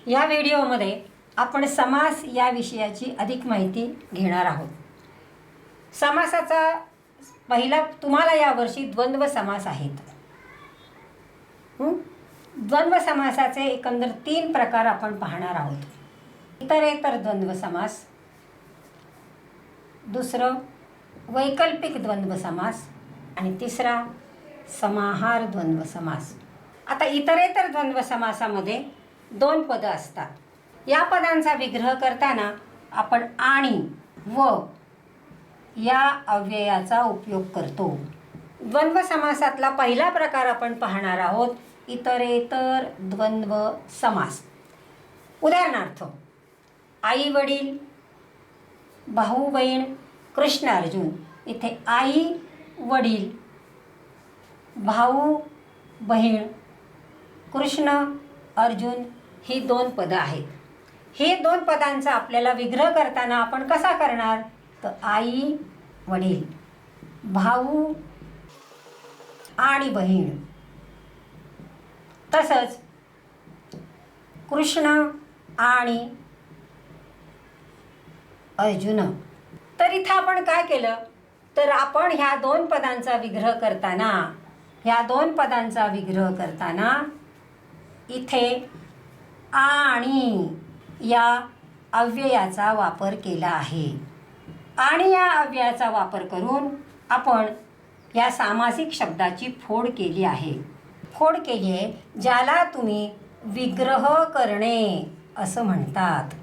या व्हिडिओमध्ये आपण समास या विषयाची अधिक माहिती घेणार आहोत। समासाचा पहिला तुम्हाला यावर्षी द्वंद्व समास आहेत। द्वंद्व समासाचे एकंदर 3 प्रकार आपण पाहणार आहोत। इतरेतर द्वंद्व समास, दुसरं वैकल्पिक द्वंद्व समास आणि तिसरा समाहार द्वंद्व समास। आता इतरेतर द्वंद्व समासामध्ये 2 पदं असतात। या पदांचा विग्रह करताना आपण आणि व या अव्ययाचा उपयोग करतो। द्वंद्व समासातला पहिला प्रकार आपण पाहणार आहोत, इतरेतर द्वंद्व समास। उदाहरणार्थ, आई वडील, भाऊ बहीण, कृष्ण अर्जुन। इथे आई वडील, भाऊ बहीण, कृष्ण अर्जुन ही 2 पदं आहेत। हे 2 पदांचा आपल्याला विग्रह करताना आपण कसा करणार, तर आई वडील, भाऊ आणि बहीण, तसंच कृष्ण आणि अर्जुन। तर इथं आपण काय केलं, तर आपण ह्या 2 पदांचा विग्रह करताना इथे आणि या अव्ययाचा वापर केला आहे। आणि या अव्ययाचा वापर करून आपण या सामासिक शब्दाची फोड केली आहे। ज्याला तुम्ही विग्रह करणे असं म्हणतात।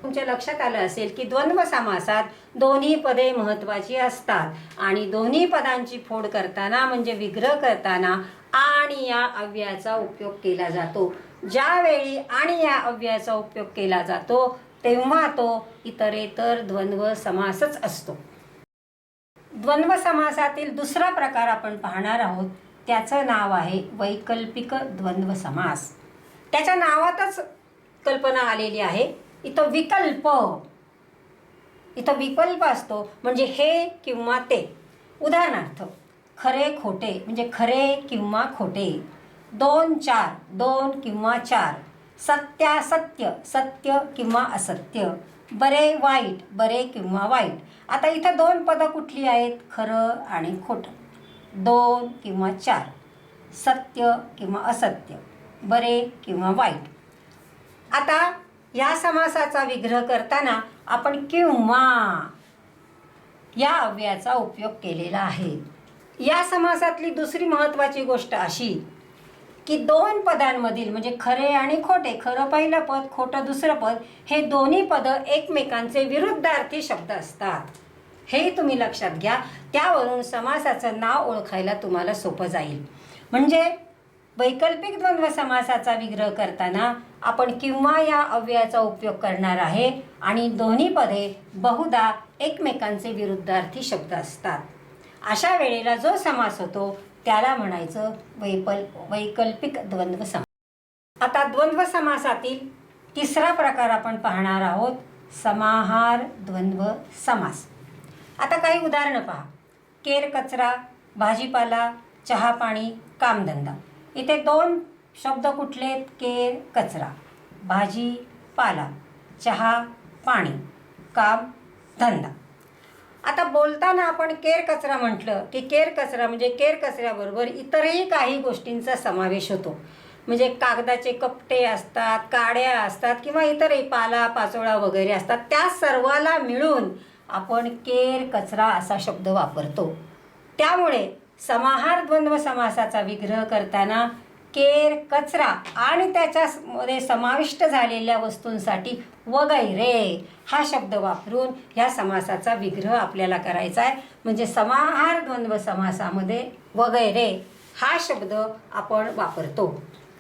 तुमच्या लक्षात आलं असेल की द्वंद्व समासात दोन्ही पदे महत्त्वाची असतात आणि दोन्ही पदांची फोड करताना म्हणजे विग्रह करताना आणि या अव्ययाचा उपयोग केला जातो। ज्यावेळी आणि या अव्ययाचा उपयोग केला जातो तेव्हा तो इतरेतर द्वंद्व समासच असतो। द्वंद्व समासातील दुसरा प्रकार आपण पाहणार आहोत, त्याचं नाव आहे वैकल्पिक द्वंद्व समास। त्याच्या नावातच कल्पना आलेली आहे। इथं विकल्प असतो, म्हणजे हे किंवा ते। उदाहरणार्थ, खरे खोटे म्हणजे खरे किंवा खोटे, 2 4 2 किंवा 4, सत्यासत्य सत्य किंवा असत्य, बरे वाईट बरे किंवा वाईट। आता इथं 2 पदं कुठली आहेत, खरं आणि खोटं, 2 किंवा 4, सत्य किंवा असत्य, बरे किंवा वाईट। आता या समासाचा विग्रह करताना आपण किंवा या अव्ययाचा उपयोग केलेला आहे। या समासातली दुसरी महत्त्वाची गोष्ट अशी की 2 पदांमधील म्हणजे खरे आणि खोटे, खरं पहिलं पद, खोटं दुसरं पद, हे दोन्ही पदं एकमेकांचे विरुद्धार्थी शब्द असतात। हे तुम्ही लक्षात घ्या, त्यावरून समासाचं नाव ओळखायला तुम्हाला सोपं जाईल। म्हणजे वैकल्पिक द्वंद्व समासाचा विग्रह करताना आपण किंवा या अव्ययाचा उपयोग करणार आहे आणि दोन्ही पदे बहुधा एकमेकांचे विरुद्धार्थी शब्द असतात। अशा वेळेला जो समास होतो त्याला म्हणायचं वैकल्पिक द्वंद्व समास। आता द्वंद्व समासातील तिसरा प्रकार आपण पाहणार आहोत, समाहार द्वंद्व समास। आता काही उदाहरणं पहा, केर कचरा, भाजीपाला, चहा पाणी, कामधंदा। इथे 2 शब्द कुठले, केर कचरा, भाजी पाला, चहा पाणी, काम धंदा। आता बोलताना आपण केर कचरा म्हटलं की केर कचरा म्हणजे केर कचऱ्याबरोबर इतरही काही गोष्टींचा समावेश होतो। म्हणजे कागदाचे कपटे असतात, काड्या असतात किंवा इतरही पाला पाचोळा वगैरे असतात, त्या सर्वाला मिळून आपण केर कचरा असा शब्द वापरतो। त्यामुळे समाहार द्वंद्व समासाचा विग्रह करताना केर कचरा आणि त्याच्यामध्ये समाविष्ट झालेल्या वस्तूंसाठी वगैरे हा शब्द वापरून ह्या समासाचा विग्रह आपल्याला करायचा आहे। म्हणजे समाहार द्वंद्व समासामध्ये वगैरे हा शब्द आपण वापरतो।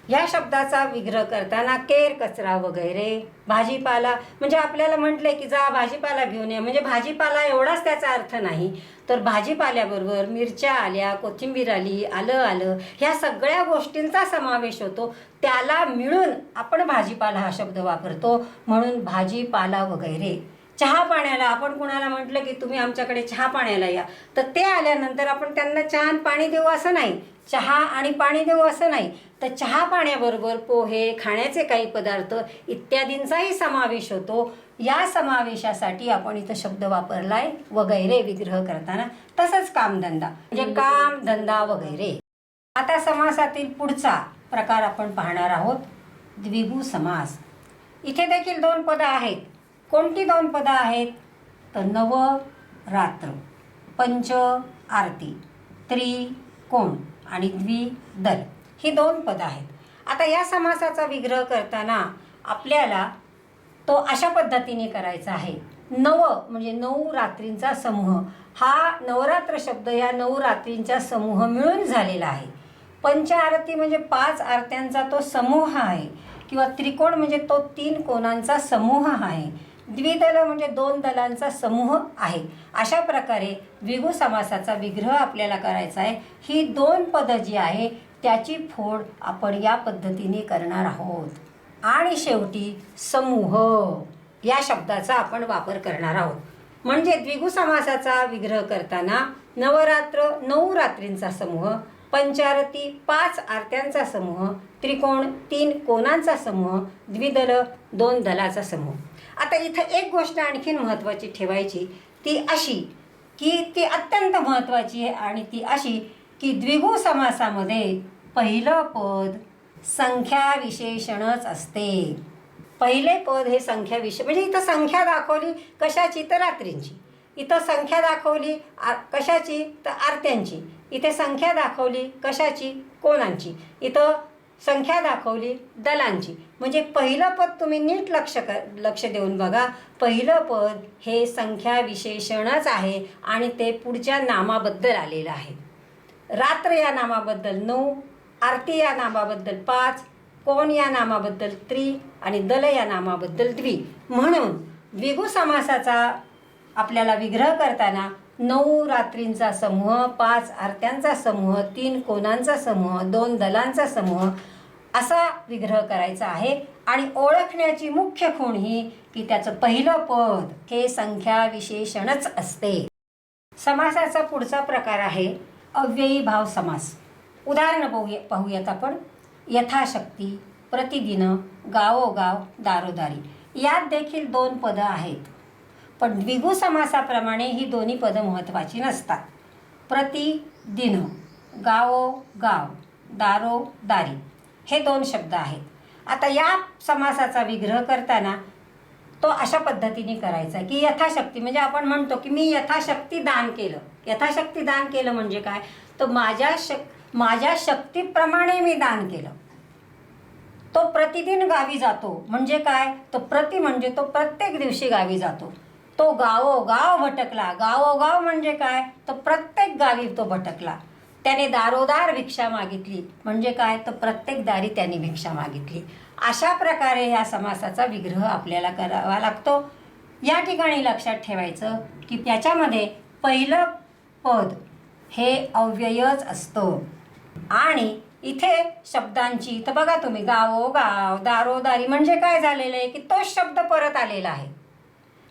या शब्दाचा विग्रह करताना केर कचरा वगैरे, भाजीपाला म्हणजे आपल्याला म्हटले की जा भाजीपाला घेऊन ये, म्हणजे भाजीपाला एवढाच त्याचा अर्थ नाही, तर भाजीपाल्याबरोबर मिरच्या आल्या, कोथिंबीर आली, आलं ह्या सगळ्या गोष्टींचा समावेश होतो। त्याला मिळून आपण भाजीपाला हा शब्द वापरतो, म्हणून भाजीपाला वगैरे। चहा पाण्याला आपण कुणाला म्हटलं की तुम्ही आमच्याकडे चहा पाण्याला या, तर ते आल्यानंतर आपण त्यांना चहा आणि पाणी देऊ असं नाही, चहा आणि पाणी देऊ असं नाही, तर चहा पाण्याबरोबर पोहे, खाण्याचे काही पदार्थ इत्यादींचाही समावेश होतो. या समावेशासाठी आपण इथं शब्द वापरलाय वगैरे विग्रह करताना. तसंच कामधंदा म्हणजे काम, धंदा वगैरे. आता समासातील पुढचा प्रकार आपण पाहणार आहोत, द्विगु समास. इथे देखील 2 पदं आहेत. कोणती 2 पदं आहेत? तर नव रात्र, पंच आरती, त्रिकोण आणि द्विदल ही 2 पदं आहेत. आता या समासाचा विग्रह करताना आपल्याला तो अशा पद्धतीने करायचा आहे. नव म्हणजे 9 रात्रींचा समूह. हा नवरात्र शब्द या 9 रात्रींचा समूह मिळून झालेला आहे. पंच आरती म्हणजे 5 आरत्यांचा तो समूह आहे, किंवा त्रिकोण म्हणजे तो 3 कोणांचा समूह आहे. द्विदल म्हणजे 2 दलांचा समूह आहे. अशा प्रकारे द्विगु समासाचा विग्रह आपल्याला करायचा आहे. ही 2 पदं जी आहे त्याची फोड आपण या पद्धतीने करणार आहोत. आणि शेवटी समूह या शब्दाचा आपण वापर करणार आहोत. म्हणजे द्विगु समासाचा विग्रह करताना नवरात्र 9 रात्रींचा समूह, पंचारती 5 आरत्यांचा समूह, त्रिकोण 3 कोणांचा समूह, द्विदल 2 दलाचा समूह. आता इथं एक गोष्ट आणखीन महत्त्वाची ठेवायची, ती अशी की ती अत्यंत महत्त्वाची आहे, आणि ती अशी की द्विगु समासामध्ये पहिलं पद संख्या विशेषणच असते. पहिले पद हे संख्या म्हणजे इथं संख्या दाखवली कशाची? तर रात्रींची. इथं संख्या दाखवली कशाची? तर आरत्यांची. इथे संख्या दाखवली कशाची? कोणांची. इथं संख्या दाखवली दलांची. म्हणजे पहिलं पद तुम्ही नीट लक्ष देऊन बघा. पहिलं पद हे संख्या विशेषणच आहे आणि ते पुढच्या नामाबद्दल आलेलं आहे. रात्र या नामाबद्दल 9, आरती या नामाबद्दल 5, कोण या नामाबद्दल त्रि आणि दल या नामाबद्दल द्वि. म्हणून द्विगु समासाचा आपल्याला विग्रह करताना 9 रात्रींचा समूह, 5 आरत्यांचा समूह, 3 कोणांचा समूह, 2 दलांचा समूह असा विग्रह करायचा आहे. आणि ओळखण्याची मुख्य खूण ही की त्याचं पहिलं पद हे संख्या विशेषणच असते. समासाचा पुढचा प्रकार आहे अव्ययी भाव समास. उदाहरण पाहूयात आपण. यथाशक्ती, प्रतिदिन, गावोगाव, दारोदारी यात देखील 2 पदं आहेत. पण द्विगु समासाप्रमाणे ही दोन्ही पदं महत्त्वाची नसतात. प्रतिदिन, गावोगाव, दारोदारी हे 2 शब्द आहेत. आता या समासाचा विग्रह करताना तो अशा पद्धतीने करायचा की यथाशक्ती म्हणजे आपण म्हणतो की मी यथाशक्ती दान केलं. यथाशक्ती दान केलं म्हणजे काय? तर माझ्या शक्तीप्रमाणे मी दान केलं. तो प्रतिदिन गावी जातो म्हणजे काय? तो प्रति म्हणजे तो प्रत्येक दिवशी गावी जातो. तो गावोगाव भटकला. गावोगाव म्हणजे काय? तर प्रत्येक गावी तो भटकला. त्याने दारोदार भिक्षा मागितली म्हणजे काय? तर प्रत्येक दारी त्याने भिक्षा मागितली. अशा प्रकारे ह्या समासाचा विग्रह आपल्याला करावा लागतो. या ठिकाणी लक्षात ठेवायचं की त्याच्यामध्ये पहिलं पद हे अव्ययच असतं. आणि इथे शब्दांची तर बघा तुम्ही, गावोगाव, दारोदारी म्हणजे काय झालेलं आहे की तोच शब्द परत आलेला आहे.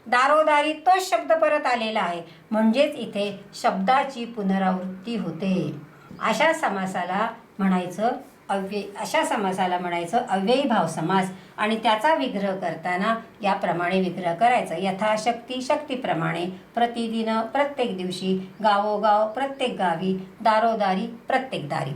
दारोदारी तोच शब्द परत आलेला आहे. म्हणजेच इथे शब्दाची पुनरावृत्ती होते. अशा समासाला म्हणायचं अव्ययी भाव समास. आणि त्याचा विग्रह करताना याप्रमाणे विग्रह करायचा. यथाशक्ती शक्तीप्रमाणे, प्रतिदिन प्रत्येक दिवशी, गावोगाव प्रत्येक गावी, दारोदारी प्रत्येक दारी.